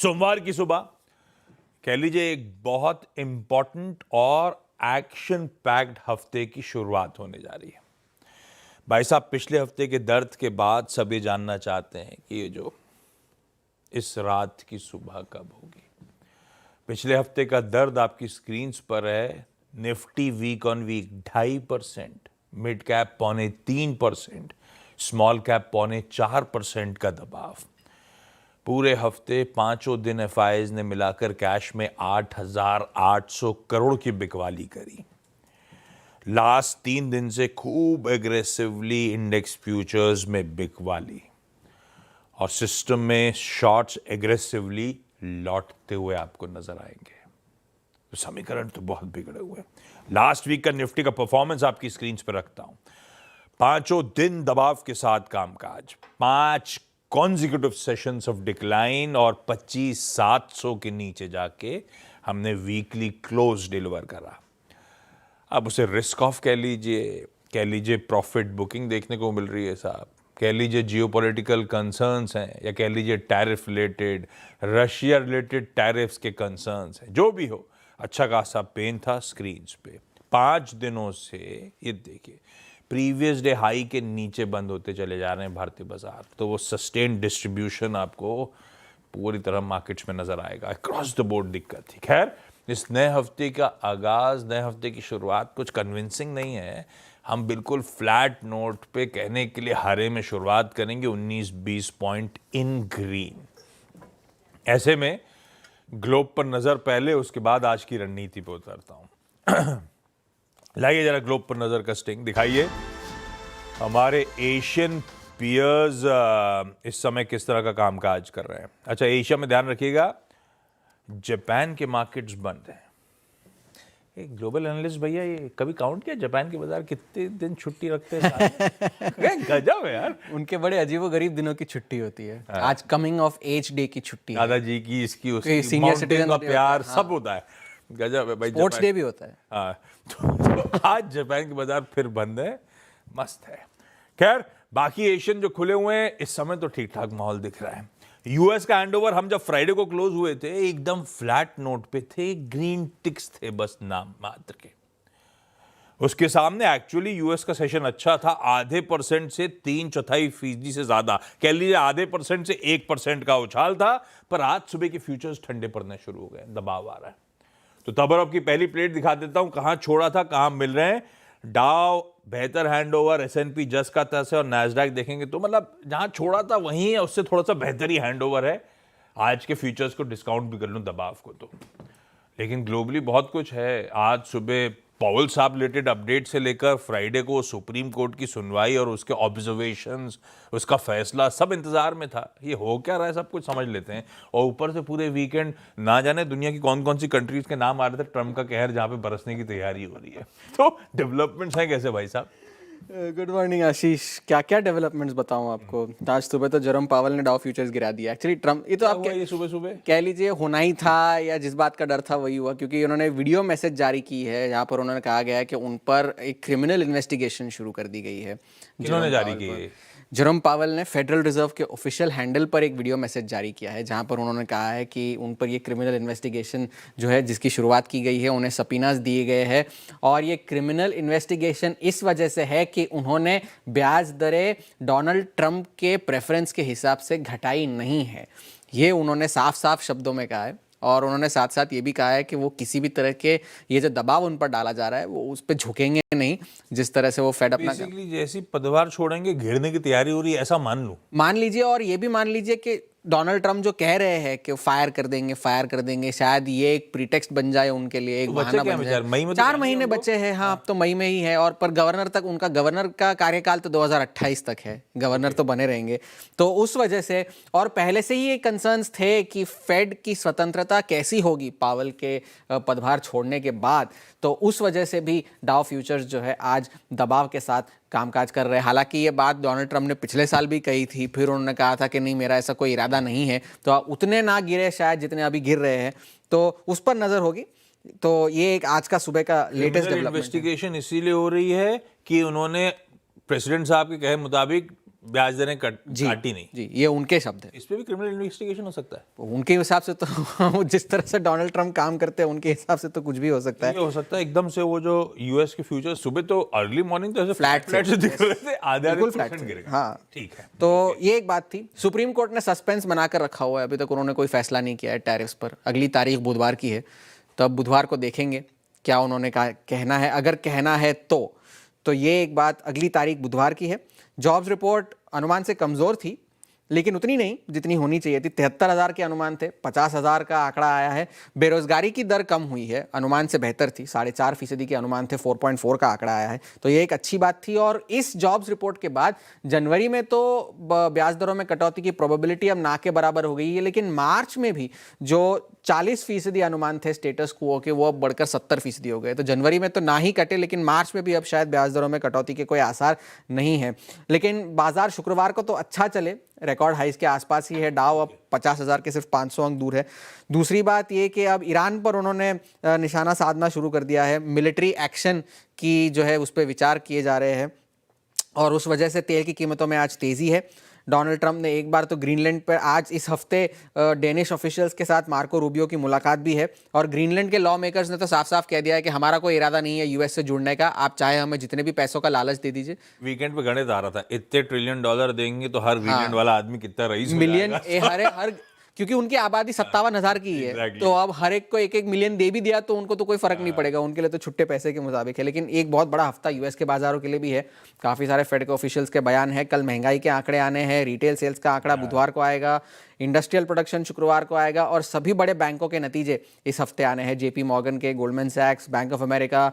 सोमवार की सुबह कह लीजिए एक बहुत इंपॉर्टेंट और एक्शन पैक्ड हफ्ते की शुरुआत होने जा रही है। भाई साहब, पिछले हफ्ते के दर्द के बाद सब ये जानना चाहते हैं कि ये जो इस रात की सुबह कब होगी। पिछले हफ्ते का दर्द आपकी स्क्रीन्स पर है। Nifty week on week 2.5%, mid cap 3.25%, small cap 4.25% का दबाव। पूरे हफ्ते पांचों दिन एफआईज ने मिलाकर कैश में 8,800 करोड़ की बिकवाली करी। लास्ट 3 दिन से खूब एग्रेसिवली इंडेक्स फ्यूचर्स में बिकवाली और सिस्टम में शॉर्ट्स एग्रेसिवली लौटते हुए आपको नजर आएंगे। तो समीकरण तो बहुत बिगड़े हुए। लास्ट वीक का निफ्टी का परफॉर्मेंस आपकी स्क्रीन पर रखता हूं। पांचों दिन दबाव के साथ कामकाज, 5 कॉन्जिक्यूटिव सेशंस ऑफ डिक्लाइन और 25,700 के नीचे जाके हमने वीकली क्लोज डिलीवर करा। अब उसे रिस्क ऑफ कह लीजिए प्रॉफिट बुकिंग देखने को मिल रही है साहब, कह लीजिए जियोपॉलिटिकल कंसर्न्स हैं, या कह लीजिए tariff related, Russia related tariffs के कंसर्न्स हैं। जो भी हो, अच्छा खासा पेन था स्क्रीन्स पे। 5 दिनों से ये देखिए प्रीवियस डे हाई के नीचे बंद होते चले जा रहे हैं भारतीय बाजार। तो वो सस्टेन डिस्ट्रीब्यूशन आपको पूरी तरह मार्केट्स में नजर आएगा। अक्रॉस द बोर्ड दिक्कत थी। खैर, इस नए हफ्ते का आगाज, नए हफ्ते की शुरुआत कुछ कन्विंसिंग नहीं है। हम बिल्कुल फ्लैट नोट पे कहने के लिए हरे में शुरुआत करेंगे, 19-20 पॉइंट इन ग्रीन। ऐसे में ग्लोब पर नजर पहले, उसके बाद आज की रणनीति पे उतरता हूं। लाइए जरा ग्लोब पर नजर का स्टिंग दिखाइए। हमारे एशियन पियर्स इस समय किस तरह का कामकाज कर रहे हैं। अच्छा, एशिया में ध्यान रखिएगा, जापान के मार्केट्स बंद हैं। एक ग्लोबल एनालिस्ट भैया, ये कभी काउंट किया जापान के बाजार कितने दिन छुट्टी रखते हैं? गजब है यार। उनके बड़े अजीबो-गरीब दिनों की छुट्टी होती है। आज कमिंग ऑफ एज डे की छुट्टी है। दादाजी की, इसकी, उसकी, सीनियर सिटीजन का प्यार सब होता है। गजब है भाई। स्पोर्ट्स डे भी होता है। हाँ, तो आज जापान के बाजार फिर बंद है। मस्त है। खैर, बाकी एशियन जो खुले हुए हैं इस समय तो ठीक ठाक माहौल दिख रहा है। यूएस का हैंडओवर हम जब फ्राइडे को क्लोज हुए थे एकदम फ्लैट नोट पे थे, ग्रीन टिक्स थे बस नाम मात्र के। उसके सामने एक्चुअली यूएस का सेशन अच्छा था, 0.5% से 3/4% से ज्यादा, कह लीजिए 0.5% से 1% का उछाल था। पर आज सुबह के फ्यूचर्स ठंडे पड़ने शुरू हो गए, दबाव आ रहा है। तो तब की पहली प्लेट दिखा देता हूं, कहां छोड़ा था कहां मिल रहे हैं। डाउ बेहतर हैंडओवर, एसएनपी जस का तस है, और नैस्डैक देखेंगे तो मतलब जहां छोड़ा था वहीं है, उससे थोड़ा सा बेहतर ही हैंडओवर है। आज के फ्यूचर्स को डिस्काउंट भी कर लूं दबाव को तो, लेकिन ग्लोबली बहुत कुछ है। आज सुबह पॉवेल साहब रिलेटेड अपडेट से लेकर फ्राइडे को सुप्रीम कोर्ट की सुनवाई और उसके ऑब्जर्वेशंस, उसका फैसला, सब इंतजार में था। ये हो क्या रहा है सब कुछ समझ लेते हैं। और ऊपर से पूरे वीकेंड ना जाने दुनिया की कौन कौन सी कंट्रीज के नाम आ रहे थे, ट्रम्प का कहर जहां पे बरसने की तैयारी हो रही है। तो डेवलपमेंट्स हैं कैसे भाई साहब? गुड मॉर्निंग आशीष। क्या क्या डेवलपमेंट्स बताऊं आपको। आज सुबह तो जेरोम पावेल ने डाउ फ्यूचर्स गिरा दिया। एक्चुअली ट्रम्प, ये तो आप सुबह कह लीजिए होना ही था, या जिस बात का डर था वही हुआ, क्योंकि उन्होंने वीडियो मैसेज जारी की है जहां पर उन्होंने कहा गया है कि उन पर एक क्रिमिनल इन्वेस्टिगेशन शुरू कर दी गई है। जिन्होंने जारी की, जेरोम पावेल ने फेडरल रिजर्व के ऑफिशियल हैंडल पर एक वीडियो मैसेज जारी किया है जहां पर उन्होंने कहा है कि उन पर ये क्रिमिनल इन्वेस्टिगेशन जो है, जिसकी शुरुआत की गई है, उन्हें सबीनास दिए गए हैं। और ये क्रिमिनल इन्वेस्टिगेशन इस वजह से है कि उन्होंने ब्याज दरें डोनाल्ड ट्रंप के प्रेफरेंस के हिसाब से घटाई नहीं है। ये उन्होंने साफ साफ शब्दों में कहा है। और उन्होंने साथ साथ ये भी कहा है कि वो किसी भी तरह के ये जो दबाव उन पर डाला जा रहा है वो उस पर झुकेंगे नहीं, जिस तरह से वो फेड अपना जैसी पदभार छोड़ेंगे घिरने की तैयारी हो रही है, ऐसा मान लीजिए। और ये भी मान लीजिए कि डोनाल्ड ट्रंप जो कह रहे हैं कि फायर कर देंगे, शायद ये एक प्रीटेक्स्ट बन जाए उनके लिए, एक बहाना बन जाए। 4 महीने बचे हैं। हाँ, अब तो मई में ही है। और पर गवर्नर तक, उनका गवर्नर का कार्यकाल तो 2028 तक है, गवर्नर तो बने रहेंगे। तो उस वजह से, और पहले से ही ये कंसर्न्स थे कि फेड की स्वतंत्रता कैसी होगी पावेल के पदभार छोड़ने के बाद। तो उस वजह से भी डाउ फ्यूचर्स जो है आज दबाव के साथ कामकाज कर रहे हैं। हालांकि ये बात डोनाल्ड ट्रंप ने पिछले साल भी कही थी, फिर उन्होंने कहा था कि नहीं, मेरा ऐसा कोई इरादा नहीं है। तो उतने ना गिरे शायद जितने अभी गिर रहे हैं, तो उस पर नजर होगी। तो ये एक आज का सुबह का लेटेस्ट डेवलपमेंट। इन्वेस्टिगेशन इसीलिए हो रही है कि उन्होंने प्रेसिडेंट साहब के कहे मुताबिक ब्याज दरें काटी नहीं। जी, ये उनके शब्द है। इस पे भी क्रिमिनल इन्वेस्टिगेशन हो सकता है उनके हिसाब से तो जिस तरह से डोनाल्ड ट्रंप काम करते हैं उनके हिसाब से तो कुछ भी हो सकता है। ये हो सकता है एकदम से वो जो यूएस के फ्यूचर सुबह तो अर्ली मॉर्निंग तो ऐसे फ्लैट से दिख रहे थे, आधे % गिर गए। हाँ ठीक है, तो ये एक बात थी। सुप्रीम कोर्ट ने सस्पेंस बनाकर रखा हुआ है, अभी तक उन्होंने कोई फैसला नहीं किया है टैरिफ्स पर। अगली तारीख बुधवार की है, तो अब बुधवार को देखेंगे क्या उन्होंने कहना है। अगर कहना है तो ये एक बात, अगली तारीख बुधवार की है। जॉब्स रिपोर्ट अनुमान से कमज़ोर थी, लेकिन उतनी नहीं जितनी होनी चाहिए थी। 73,000 के अनुमान थे, 50,000 का आंकड़ा आया है। बेरोजगारी की दर कम हुई है, अनुमान से बेहतर थी। 4.5% के अनुमान थे, 4.4 का आंकड़ा आया है, तो ये एक अच्छी बात थी। और इस जॉब्स रिपोर्ट के बाद जनवरी में तो ब्याज दरों में कटौती की प्रोबेबिलिटी अब ना के बराबर हो गई है, लेकिन मार्च में भी जो 40% अनुमान थे स्टेटस क्वो के, वो अब बढ़कर 70% हो गए। तो जनवरी में तो ना ही कटे, लेकिन मार्च में भी अब शायद ब्याज दरों में कटौती के कोई आसार नहीं है। लेकिन बाजार शुक्रवार को तो अच्छा चले, रिकॉर्ड हाइस के आसपास ही है। डाउ अब 50,000 के सिर्फ 500 अंक दूर है। दूसरी बात ये कि अब ईरान पर उन्होंने निशाना साधना शुरू कर दिया है। मिलिट्री एक्शन की जो है उस पर विचार किए जा रहे हैं, और उस वजह से तेल की कीमतों में आज तेज़ी है। डोनाल्ड ट्रंप ने एक बार तो ग्रीनलैंड पर आज इस हफ्ते डेनिश ऑफिशियल्स के साथ मार्को रूबियो की मुलाकात भी है, और ग्रीनलैंड के लॉ मेकर्स ने तो साफ साफ कह दिया है कि हमारा कोई इरादा नहीं है यूएस से जुड़ने का, आप चाहे हमें जितने भी पैसों का लालच दे दीजिए। वीकेंड पे गणित आ रहा था, इतने $1 ट्रिलियन देंगे तो हर ग्रीनलैंड वाला आदमी कितना रईस हो मिलियन जाएगा। हर क्योंकि उनकी आबादी 57,000 की है, Exactly. तो अब हर एक को 1-1 मिलियन दे भी दिया तो उनको तो कोई फर्क नहीं पड़ेगा, उनके लिए तो छुट्टे पैसे के मुताबिक है। लेकिन एक बहुत बड़ा हफ्ता यूएस के बाजारों के लिए भी है। काफ़ी सारे फेड के ऑफिशियल्स के बयान है। कल महंगाई के आंकड़े आने हैं, रिटेल सेल्स का आंकड़ा बुधवार को आएगा, इंडस्ट्रियल प्रोडक्शन शुक्रवार को आएगा, और सभी बड़े बैंकों के नतीजे इस हफ्ते आने हैं। जेपी मॉर्गन के, गोल्डमैन सैक्स, Bank of America,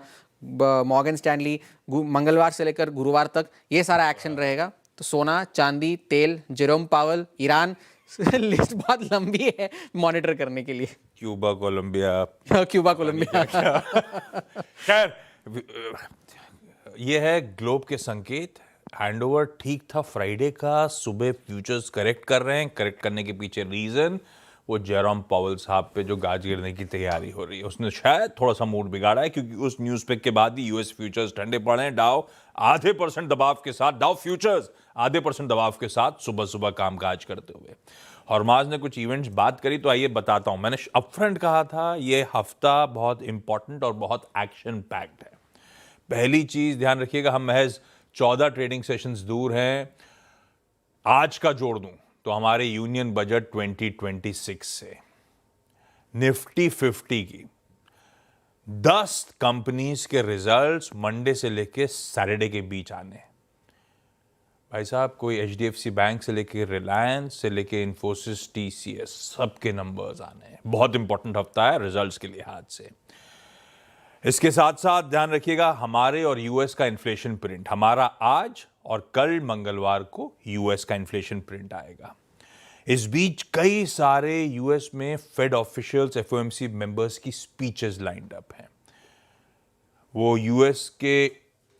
Morgan Stanley, मंगलवार से लेकर गुरुवार तक ये सारा एक्शन रहेगा। तो सोना, चांदी, तेल, जेरोम पावल, ईरान, लिस्ट बहुत लंबी है मॉनिटर करने के लिए। Cuba, Colombia, Colombia. खैर, ये है ग्लोब के संकेत। हैंडओवर ठीक था फ्राइडे का, सुबह फ्यूचर्स करेक्ट कर रहे हैं। करेक्ट करने के पीछे रीजन वो जेरोम पावल साहब पे जो गाज गिरने की तैयारी हो रही है, उसने शायद थोड़ा सा मूड बिगाड़ा है, क्योंकि उस न्यूज़ पे के बाद ही यूएस फ्यूचर्स ठंडे पड़े हैं। डाउ आधे % दबाव के साथ, डाउ फ्यूचर्स आधे % दबाव के साथ सुबह सुबह कामकाज करते हुए। हॉर्माज ने कुछ इवेंट्स बात करी, तो आइए बताता हूं। मैंने अपफ्रंट कहा था ये हफ्ता बहुत इंपॉर्टेंट और बहुत एक्शन पैक्ड है। पहली चीज ध्यान रखिएगा, हम महज 14 ट्रेडिंग सेशंस दूर हैं। आज का जोड़ दूं तो हमारे यूनियन बजट 2026 से निफ्टी 50 की 10 कंपनीज के रिजल्ट्स मंडे से लेके सैटरडे के बीच आने हैं। भाई साहब, कोई HDFC बैंक से लेके रिलायंस से लेके इन्फोसिस, TCS, सबके नंबर्स आने हैं। बहुत इंपॉर्टेंट हफ्ता है रिजल्ट्स के लिहाज से। इसके साथ साथ ध्यान रखिएगा हमारे और यूएस का इन्फ्लेशन प्रिंट, हमारा आज और कल मंगलवार को यूएस का इन्फ्लेशन प्रिंट आएगा। इस बीच कई सारे यूएस में फेड ऑफिशियल्स, FOMC मेंबर्स की स्पीचेस लाइंड अप हैं। वो यूएस के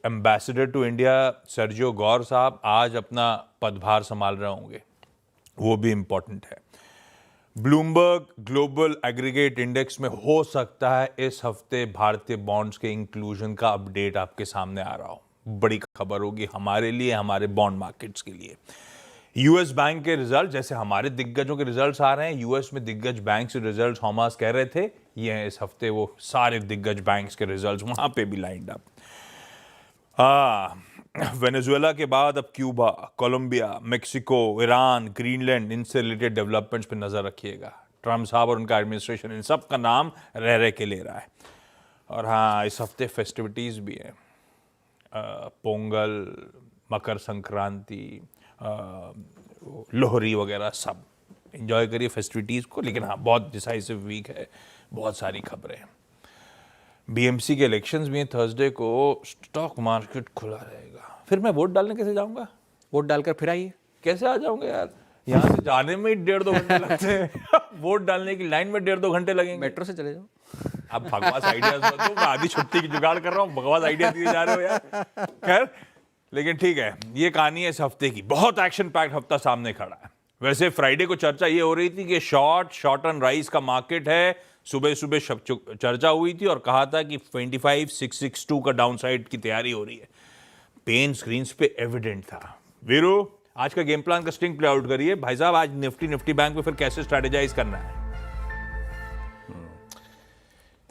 एम्बेसडर टू इंडिया सर्जियो गौर साहब आज अपना पदभार संभाल रहे होंगे, वो भी इंपॉर्टेंट है। ब्लूमबर्ग ग्लोबल एग्रीगेट इंडेक्स में हो सकता है इस हफ्ते भारतीय बॉन्ड्स के इंक्लूजन का अपडेट आपके सामने आ रहा हो। बड़ी खबर होगी हमारे लिए, हमारे बॉन्ड मार्केट्स के लिए। यूएस बैंक के रिजल्ट, जैसे हमारे दिग्गजों के रिजल्ट्स आ रहे हैं, यूएस में दिग्गज बैंक से रिजल्ट्स हॉर्मास कह रहे थे, ये हैं इस हफ्ते वो सारे दिग्गज बैंक्स के रिजल्ट्स, वहां पे भी लाइंड अप। वेनेजुएला के बाद अब Cuba, Colombia, Mexico, Iran, Greenland, इनसे रिलेटेड डेवलपमेंट्स पे नजर रखिएगा। ट्रम्प साहब और उनका एडमिनिस्ट्रेशन इन सब का नाम रह के ले रहा है। और हाँ, इस हफ्ते फेस्टिविटीज भी हैं, पोंगल, मकर संक्रांति, लोहरी वगैरह, सब एंजॉय करिए फेस्टिविटीज को। लेकिन हाँ, बहुत डिसाइसिव वीक है, बहुत सारी खबरें हैं। BMC के इलेक्शंस भी हैं थर्सडे को, स्टॉक मार्केट खुला रहेगा। फिर मैं वोट डालने कैसे जाऊंगा? वोट डालकर फिर आइए। कैसे आ जाऊंगा यार, यहाँ से जाने में ही 1.5-2 घंटे लगते हैं। वोट डालने की लाइन में 1.5-2 घंटे लगेंगे। मेट्रो से चले जाओ। अब बकवास आइडियाज मत दो, मैं आधी छुट्टी की जुगाड़ कर रहा हूँ, बकवास आइडिया दिए जा रहे हो यार। खैर, लेकिन ठीक है, ये कहानी है इस हफ्ते की। बहुत एक्शन पैक्ड हफ्ता सामने खड़ा है। वैसे फ्राइडे को चर्चा ये हो रही थी कि शॉर्ट ऑन राइस का मार्केट है। सुबह सुबह चर्चा हुई थी और कहा था कि 25,662 का डाउनसाइड की तैयारी हो रही है। पेन स्क्रीन्स पे एविडेंट था। वीरू, आज का गेम प्लान का स्टिंग प्ले आउट करिए भाई साहब। आज निफ्टी बैंक में फिर कैसे स्ट्रेटेजाइज करना है?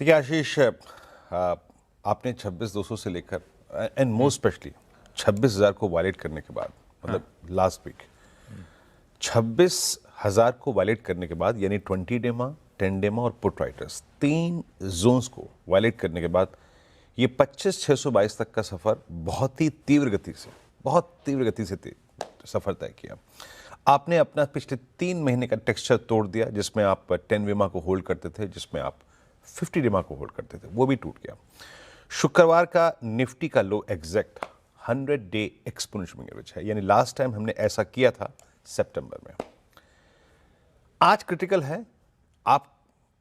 देखिए आशीष, आपने 26,200 से लेकर एंड मोस्ट स्पेशली 26,000 को वायलेट करने के बाद, मतलब लास्ट वीक 26,000 को वायलेट करने के बाद, यानी 20 डेमा, 10 डेमा और पुट राइटर्स, 3 जोन्स को वायलेट करने के बाद ये 25,622 तक का सफर बहुत तीव्र गति से सफर तय किया। आपने अपना पिछले 3 महीने का टेक्सचर तोड़ दिया, जिसमें आप 10 डेमा को होल्ड करते थे, जिसमें आप 50 डेमा को होल्ड करते थे, वो भी टूट गया। शुक्रवार का निफ्टी का लो एग्जैक्ट 100 डे एक्सपोनेंशियल एवरेज है, यानी लास्ट टाइम हमने ऐसा किया था सितंबर में। आज क्रिटिकल है, आप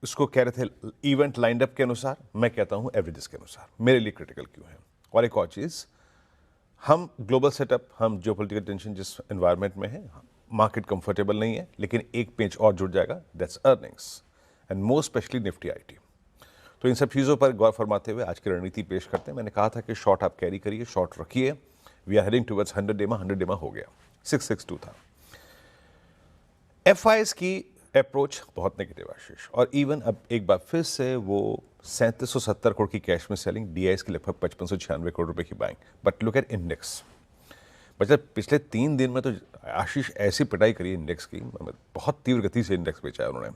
इसको कह रहे थे इवेंट लाइंड अप के अनुसार, मैं कहता हूं एवरेजेस के अनुसार। मेरे लिए क्रिटिकल क्यों है? और एक और चीज, हम ग्लोबल सेटअप, हम जियोपॉलिटिकल टेंशन जिस एनवायरनमेंट में है, मार्केट कंफर्टेबल नहीं है, लेकिन एक पेज और जुड़ जाएगा, that's earnings and most specially Nifty IT. तो इन सब चीज़ों पर गौर फरमाते हुए आज की रणनीति पेश करते हैं। मैंने कहा था कि शॉर्ट आप कैरी करिए, शॉर्ट रखिए। वी आर हेडिंग टुवर्ड्स 100 डेमा हो गया, 662 था। एफआईएस की अप्रोच बहुत नेगेटिव आशीष, और इवन अब एक बार फिर से वो 3770 करोड़ की कैश में सेलिंग, डीआईएस की लगभग 5596 करोड़ रुपए की buying. But look at index, मतलब पिछले 3 दिन में तो आशीष ऐसी पिटाई करी इंडेक्स की, बहुत तीव्र गति से इंडेक्स बेचा है उन्होंने।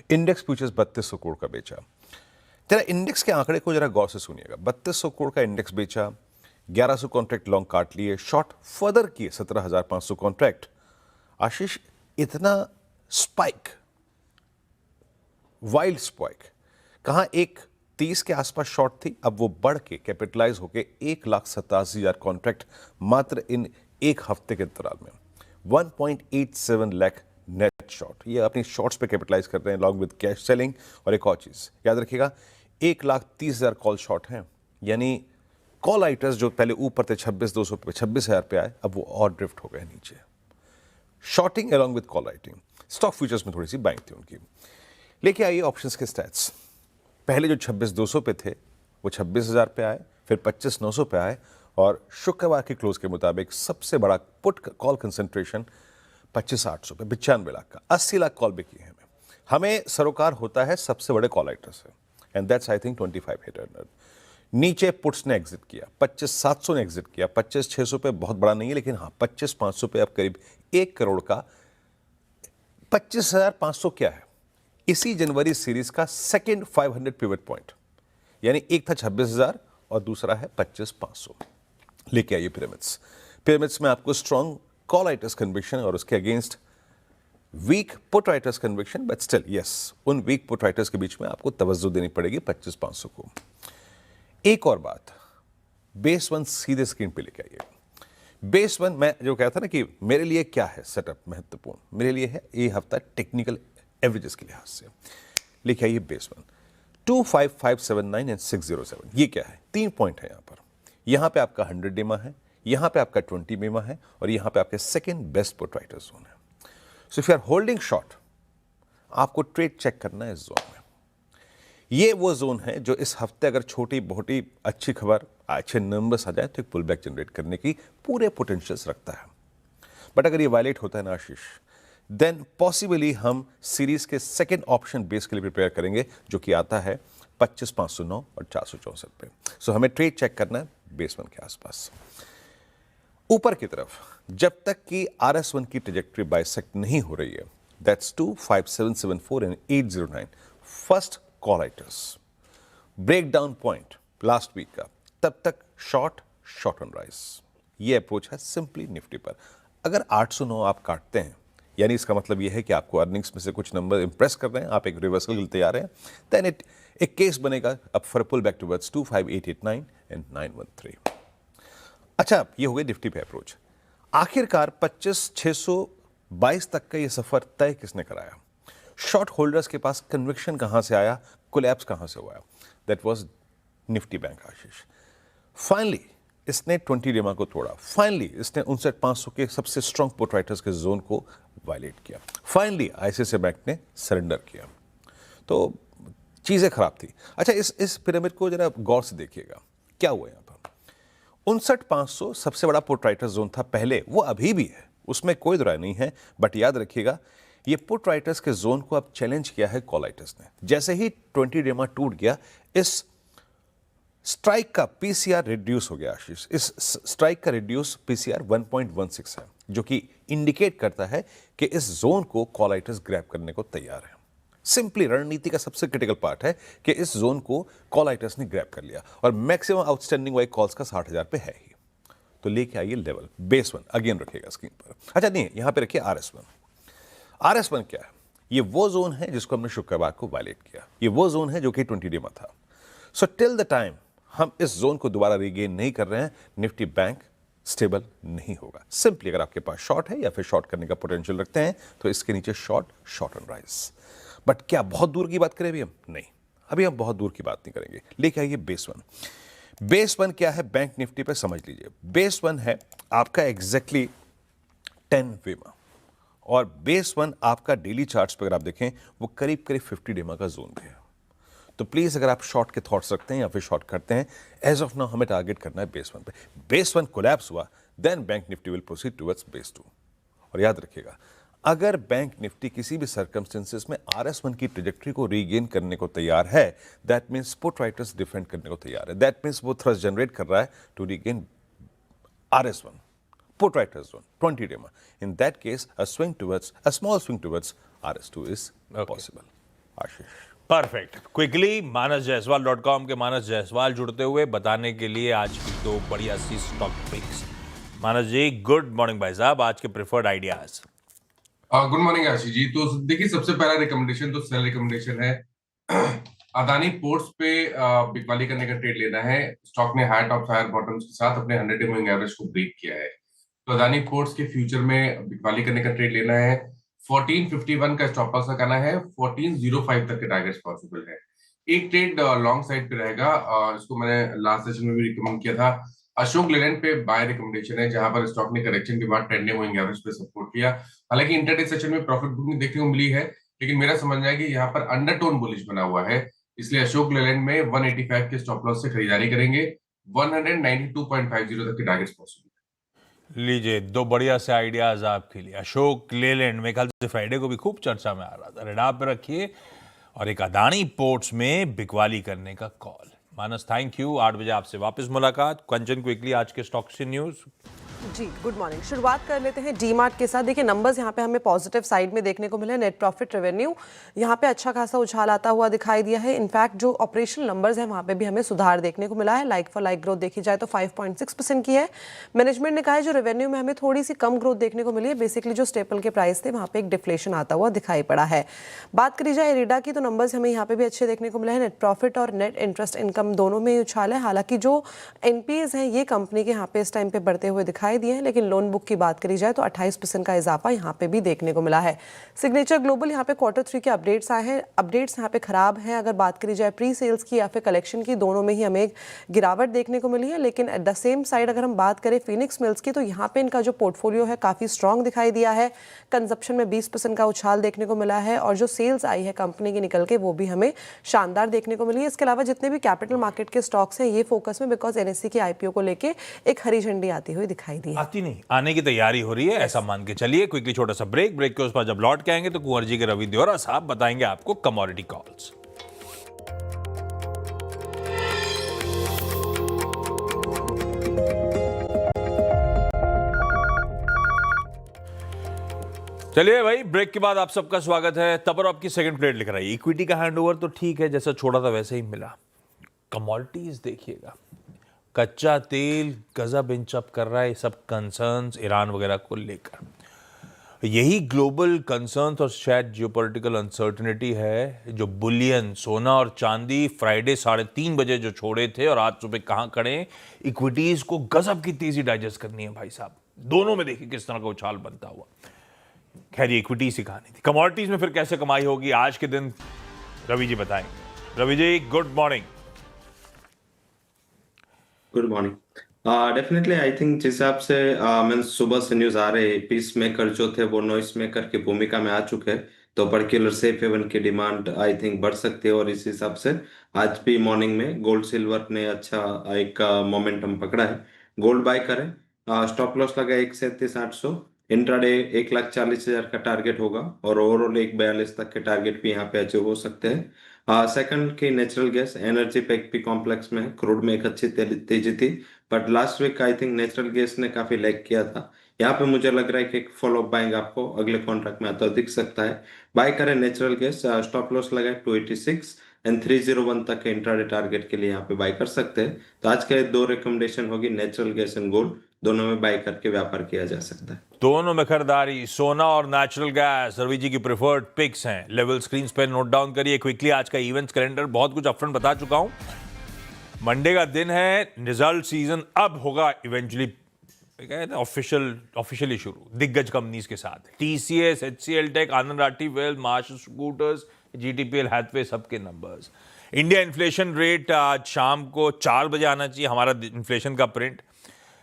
इंडेक्स फ्यूचर्स 3200 करोड़ का बेचा। जरा इंडेक्स के आंकड़े को जरा गौर से सुनिएगा। 3200 करोड़ का इंडेक्स बेचा, 1100 कॉन्ट्रैक्ट लॉन्ग काट लिए, शॉर्ट फर्दर किए 17,500 कॉन्ट्रैक्ट। आशीष, इतना स्पाइक, वाइल्ड स्पाइक, कहां एक 30 के आसपास शॉर्ट थी, अब वो बढ़ के कैपिटलाइज होके 1,87,000 कॉन्ट्रैक्ट मात्र इन एक हफ्ते के अंतराल में, 1.87 लाख नेट शॉर्ट। ये अपनी शॉर्ट्स पे कैपिटलाइज कर रहे हैं लॉन्ग विद कैश सेलिंग। और एक और चीज याद रखिएगा, 1,30,000 कॉल शॉर्ट हैं, यानी कॉल राइटर्स जो पहले ऊपर थे 26,200 पे, 26,000 पे आए, अब वो और ड्रिफ्ट हो गए नीचे। Shorting along with call writing. Stock futures में थोड़ी सी बाइंग थी उनकी। लेके आइए ऑप्शंस के स्टैट्स। पहले जो 26,200 पे थे वो 26,000 पे आए, फिर 25,900 पे आए, और शुक्रवार के क्लोज के मुताबिक सबसे बड़ा पुट कॉल कंसेंट्रेशन 25,800 पे, 95 लाख का, 80 लाख कॉल बिकी है। हमें सरोकार होता है सबसे बड़े कॉल राइटर से, and that's I think 25 hitter. नीचे पुट्स ने एग्जिट किया, 25,700 ने एग्जिट किया, 25,600 पे बहुत बड़ा नहीं है, लेकिन हाँ 25,500 पे अब करीब 1 करोड़ का। 25,500 क्या है? इसी जनवरी सीरीज का सेकेंड 500 पिवट पॉइंट, यानी एक था 26,000 और दूसरा है 25,500। लेके आइए पिरामिड्स में आपको स्ट्रॉन्ग कॉल राइटर्स कन्विक्शन और उसके against weak put writers conviction, but still yes, उन वीक पुट राइटर्स के बीच में आपको तवज्जो देनी पड़ेगी 25,500 को। एक और बात, बेस 1 सीधे स्क्रीन पे लेके आइए। बेस 1, मैं जो कहता ना कि मेरे लिए क्या है सेटअप महत्वपूर्ण, मेरे लिए है ये हफ्ता टेक्निकल एवरेजेस के लिहाज से। लिखे आइए बेस 1, 25579 एंड 607। ये क्या है? 3 पॉइंट है यहां पे आपका 100 डेमा है, यहां पे आपका 20 डेमा है, और यहां पे आपके second best put writer zone है। So if you are holding short, आपको ट्रेड चेक करना है इस जोन में। ये वो जोन है जो इस हफ्ते अगर छोटी मोटी अच्छी खबर, अच्छे नंबर्स आ जाए तो एक पुल बैक जनरेट करने की पूरे पोटेंशियल्स रखता है। बट अगर ये वायलेट होता है ना आशीष, देन पॉसिबली हम सीरीज के सेकंड ऑप्शन बेस के लिए प्रिपेयर करेंगे, जो कि आता है 25,509 और 464 पे। सो हमें ट्रेड चेक करना है बेस 1 के आसपास। ऊपर की तरफ जब तक कि RS1 की ट्रेजेक्ट्री बाइसेक्ट नहीं हो रही है, that's 25774 and 809 first call writers, break down point last week का, तब तक शॉर्ट ऑन राइज। ये अप्रोच है सिंपली निफ्टी पर। अगर 809 आप काटते हैं, यानी इसका मतलब यह है कि आपको अर्निंग्स में से कुछ नंबर इंप्रेस कर रहे हैं, आप एक रिवर्सल के लिए तैयार हैं, देन एक केस बनेगा अब for pull back towards 25889 and 913। अच्छा, ये हो गई निफ्टी पे अप्रोच। आखिरकार 25,622 तक का ये सफर तय किसने कराया? शॉर्ट होल्डर्स के पास कन्विक्शन कहां से आया, कोलैप्स कहां से हुआ? That was Nifty bank Ashish. Finally इसने 20 डेमा को तोड़ा, फाइनली इसने 59,500 के सबसे स्ट्रॉन्ग पुट राइटर्स के जोन को वायलेट किया, फाइनली आईसीआईसीआई बैंक ने सरेंडर किया। तो चीजें खराब थी। अच्छा, इस पिरामिड को जरा गौर से देखिएगा, क्या हुआ यहां पर? 59,500 सबसे बड़ा पुट राइटर जोन था पहले, वो अभी भी है, उसमें कोई दुराय नहीं है, बट याद रखिएगा ये पुट राइटर्स के जोन को अब चैलेंज किया है कॉल राइटर्स ने। जैसे ही 20 डेमा टूट गया, इस स्ट्राइक का पीसीआर रिड्यूस हो गया आशीष। इस स्ट्राइक का रिड्यूस पीसीआर 1.16 है, जो कि इंडिकेट करता है कि इस जोन को कॉल राइटर्स ग्रैब करने को तैयार है। सिंपली रणनीति का सबसे क्रिटिकल पार्ट है कि इस जोन को कॉल राइटर्स ने ग्रैब कर लिया और मैक्सिमम आउटस्टैंडिंग वाई कॉल्स का 60,000 पे है ही। तो लेके आइए लेवल बेस 1 अगेन रखिएगा स्क्रीन पर। अच्छा नहीं, यहां पे रखिए RS1। RS1 क्या है? ये वो जोन है जिसको हमने शुक्रवार को वायलेट किया। ये वो जोन है जो कि 20 डे में था। सो टिल द टाइम हम इस जोन को दोबारा रीगेन नहीं कर रहे हैं, निफ्टी बैंक स्टेबल नहीं होगा। सिंपली अगर आपके पास शॉर्ट है या फिर शॉर्ट करने का पोटेंशियल रखते हैं तो इसके नीचे शॉर्ट एंड राइज। बट क्या बहुत दूर की बात करें अभी हम? नहीं, अभी हम बहुत दूर की बात नहीं करेंगे। लेके आइए बेस 1। बेस 1 क्या है बैंक निफ्टी पे समझ लीजिए। बेस 1 है आपका एग्जैक्टली 10 वेमा, और बेस 1 आपका डेली चार्ट्स पे अगर आप देखें वो करीब करीब 50 डेमा का जोन भी है। तो प्लीज अगर आप शॉर्ट के थॉट्स रखते हैं या फिर शॉर्ट करते हैं, एज ऑफ नाउ हमें टारगेट करना है बेस 1 पे। बेस 1 कोलैप्स हुआ then Bank Nifty will proceed towards base 2। और याद रखिएगा, अगर बैंक निफ्टी किसी भी सर्कमस्टेंसेस में RS1 की ट्रेजेक्टरी को रीगेन करने को तैयार है, that means put writers defend करने को तैयार है। दैट मीन्स वो थ्रस्ट जनरेट कर रहा है to regain RS1 put writers zone 20 day. In that case, a small swing towards RS2 is possible. Ashish. Perfect. Quickly manasjaiswal.com के मानस जायसवाल जुड़ते हुए बताने के लिए आज की दो बढ़िया सी स्टॉक पिक्स। मानस जी, गुड मॉर्निंग भाई साहब, आज के preferred ideas. Good morning Ashish ji. तो देखिए, सबसे पहला रिकमेंडेशन तो सेल रिकमेंडेशन है। अदानी पोर्ट्स पे बिकवाली करने का ट्रेड लेना है। स्टॉक ने हाई टॉप हायर बॉटम्स के साथ अपने 100 डे मूविंग एवरेज को ब्रेक किया है। तो अदानी पोर्ट्स के फ्यूचर में बिकवाली करने का ट्रेड लेना है। 1451 का स्टॉप लॉस लगाना है, 1405 तक के टारगेट्स पॉसिबल है। एक ट्रेड लॉन्ग साइड पे रहेगा, इसको मैंने लास्ट सेशन में भी रिकमेंड किया था। अशोक लेलैंड पे बाय रिकमेंडेशन है, जहां पर स्टॉक ने करेक्शन के बाद 10 डे मूविंग एवरेज पे सपोर्ट किया। हालांकि इंटरडे सेशन में प्रॉफिट बुकिंग देखने को मिली है, लेकिन मेरा समझना है कि यहाँ पर अंडरटोन बुलिश बना हुआ है, इसलिए अशोक लेलैंड में 185 के स्टॉप लॉस से खरीदारी करेंगे। 192.50 तक के टारगेट्स पॉसिबल। लीजिए दो बढ़िया से आइडियाज आपके लिए। अशोक लेलैंड में कल से फ्राइडे को भी खूब चर्चा में आ रहा था, रेडार पे रखिए। और एक अदानी पोर्ट्स में बिकवाली करने का कॉल। Manas, thank you. 8 बजे आपसे वापस मुलाकात। कंचन, क्विकली आज के स्टॉक से न्यूज। जी गुड मॉर्निंग। शुरुआत कर लेते हैं डीमार्ट के साथ। देखिए नंबर्स यहाँ पे हमें पॉजिटिव साइड में देखने को मिले। नेट प्रॉफिट रेवेन्यू यहाँ पे अच्छा खासा उछाल आता हुआ दिखाई दिया है। इनफैक्ट जो ऑपरेशनल नंबर्स हैं वहाँ पे भी हमें सुधार देखने को मिला है। लाइक फॉर लाइक ग्रोथ देखी जाए तो 5.6% की है। मैनेजमेंट ने कहा है जो रेवेन्यू में हमें थोड़ी सी कम ग्रोथ देखने को मिली है। बेसिकली जो स्टेपल के प्राइस थे वहाँ पे एक डिफ्लेशन आता हुआ दिखाई पड़ा है। बात करी जाए इरिडा की तो नंबर्स हमें यहाँ पे भी अच्छे देखने को मिले हैं। नेट प्रॉफिट और नेट इंटरेस्ट इनकम दोनों में ही उछाल है। हालांकि जो एनपीएस हैं ये कंपनी के यहाँ पे इस टाइम पे बढ़ते हुए दिखाई दिए हैं, लेकिन लोन बुक की बात करी जाए तो 28% का इजाफा यहाँ पे भी देखने को मिला है। सिग्नेचर ग्लोबल यहाँ पे Q3 के अपडेट्स आए हैं। अपडेट्स यहाँ पे खराब हैं। अगर बात करी जाए प्री सेल्स की या फिर कलेक्शन की, दोनों में ही हमें एक गिरावट देखने को मिली है। लेकिन एट द सेम साइड अगर हम बात करें फिनिक्स मिल्स की, तो यहाँ पे इनका जो पोर्टफोलियो है काफी स्ट्रांग दिखाई दिया है। कंजप्शन में 20% का उछाल देखने को मिला है, और जो सेल्स आई है कंपनी की निकल के वो भी हमें शानदार देखने को मिली है। इसके अलावा जितने भी कैपिटल मार्केट के स्टॉक्स हैं ये फोकस में, बिकॉज एनएससी के आईपीओ को लेके एक हरी झंडी आती हुई दिखाई दी है। आती नहीं, आने की तैयारी हो रही है, ऐसा मान के चलिए। क्विकली छोटा सा ब्रेक के उस पर जब लौट के आएंगे तो कुंवर जी के रवि देवरा साहब बताएंगे आपको कमोडिटी कॉल्स। चलिए भाई, ब्रेक के बाद आप सबका स्वागत है। तबर आपकी सेकंड प्लेट लिख रही है। इक्विटी का हैंडओवर तो ठीक है, जैसा छोड़ा था वैसे ही मिला। कमोडिटीज देखिएगा, कच्चा तेल गजब इंच अप कर रहा है। सब कंसर्न्स ईरान वगैरह को लेकर, यही ग्लोबल कंसर्न्स और शायद जियोपॉलिटिकल अनसर्टेनिटी है जो बुलियन, सोना और चांदी फ्राइडे 3:30 बजे जो छोड़े थे और आज सुबह कहां खड़े। इक्विटीज को गजब की तेजी डाइजेस्ट करनी है भाई साहब। दोनों में देखिए किस तरह का उछाल बनता हुआ। खैर ये इक्विटीज ही कहानी थी। कमोडिटीज में फिर कैसे कमाई होगी आज के दिन, रवि जी बताएंगे। Ravi ji good morning. Good morning. Definitely I think जिस हिसाब से मैं सुबह से न्यूज आ रहे हैं, पीस मेकर जो थे वो नॉइस मेकर की भूमिका में आ चुके हैं, तो पर्टिकुलर सेफ हेवन की डिमांड आई थिंक बढ़ सकती है। और इस हिसाब से आज भी मॉर्निंग में गोल्ड सिल्वर ने अच्छा एक मोमेंटम पकड़ा है। गोल्ड बाय करें, स्टॉप लॉस लगा 137,800, इंट्राडे 1,40,000 का टारगेट होगा और ओवरऑल 1,42 तक के टारगेट भी यहाँ पे अचीव हो सकते हैं। सेकंड की नेचुरल गैस एनर्जी पैक भी कॉम्प्लेक्स में है, क्रूड में एक अच्छी तेजी थी, but last week I think natural gas ने काफी लैग किया था। यहाँ पे मुझे लग रहा है कि एक फॉलो अप बाइंग आपको अगले कॉन्ट्रैक्ट में आता दिख सकता है। बाय करें नेचुरल गैस, स्टॉप लॉस लगाए 286 एंड 301 तक के इंट्राडे टारगेट के लिए यहाँ पे बाय कर सकते हैं। तो आज के दो रिकमेंडेशन होगी, नेचुरल गैस एंड गोल्ड, दोनों में बाय करके व्यापार किया जा सकता है। दोनों में खरीदारी, सोना और नेचुरल गैस रवि जी की प्रेफर्ड पिक्स हैं। लेवल स्क्रीन पे नोट डाउन करिए क्विकली। आज का इवेंट्स कैलेंडर बहुत कुछ अपफ्रंट बता चुका हूं। मंडे का दिन है, रिजल्ट सीजन अब होगा इवेंचुअली ऑफिशियली शुरू दिग्गज कंपनीज के साथ। TCS, HCL tech, Anand Rathi wealth, Maharashtra scooters, GTPL, Hathway, सबके नंबर्स। इंडिया इन्फ्लेशन रेट आज शाम को 4 बजे आना चाहिए, हमारा इन्फ्लेशन का प्रिंट।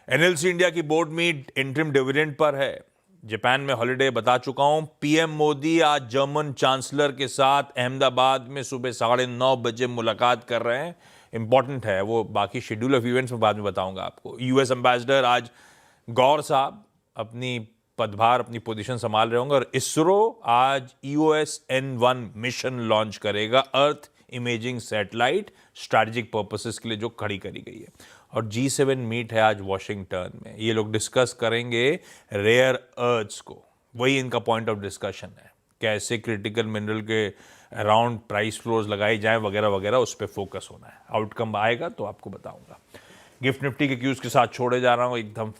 एनएलसी इंडिया की बोर्ड मीट इंटरिम डिविडेंड पर है। जापान में हॉलिडे बता चुका हूं। पीएम मोदी आज जर्मन चांसलर के साथ अहमदाबाद में सुबह 9:30 बजे मुलाकात कर रहे हैं। इंपॉर्टेंट है वो, बाकी शेड्यूल ऑफ इवेंट्स में बाद में बताऊंगा आपको। यूएस एम्बेसडर आज गौर साहब अपनी पदभार, अपनी पोजीशन संभाल रहे होंगे। और इसरो आज EOS N1 मिशन लॉन्च करेगा, अर्थ इमेजिंग सैटेलाइट, स्ट्रैटेजिक पर्पसेस के लिए जो खड़ी करी गई है। और G7 मीट है आज वॉशिंगटन में। ये लोग डिस्कस करेंगे रेयर अर्थ्स को, वही इनका पॉइंट ऑफ डिस्कशन है, कैसे क्रिटिकल मिनरल के अराउंड प्राइस फ्लोर्स लगाई जाएं वगैरह वगैरह, उस पर फोकस होना है। आउटकम आएगा तो आपको बताऊंगा। गिफ्ट निफ्टी के क्यूज के साथ छोड़े जा रहा हूं, एकदम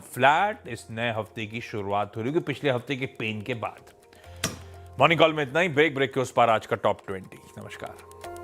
फ्लैट इस नए हफ्ते की शुरुआत हो रही है पिछले हफ्ते के पेन के बाद। मॉर्निंग कॉल में इतना ही। ब्रेक के उस पार आज का टॉप 20। नमस्कार।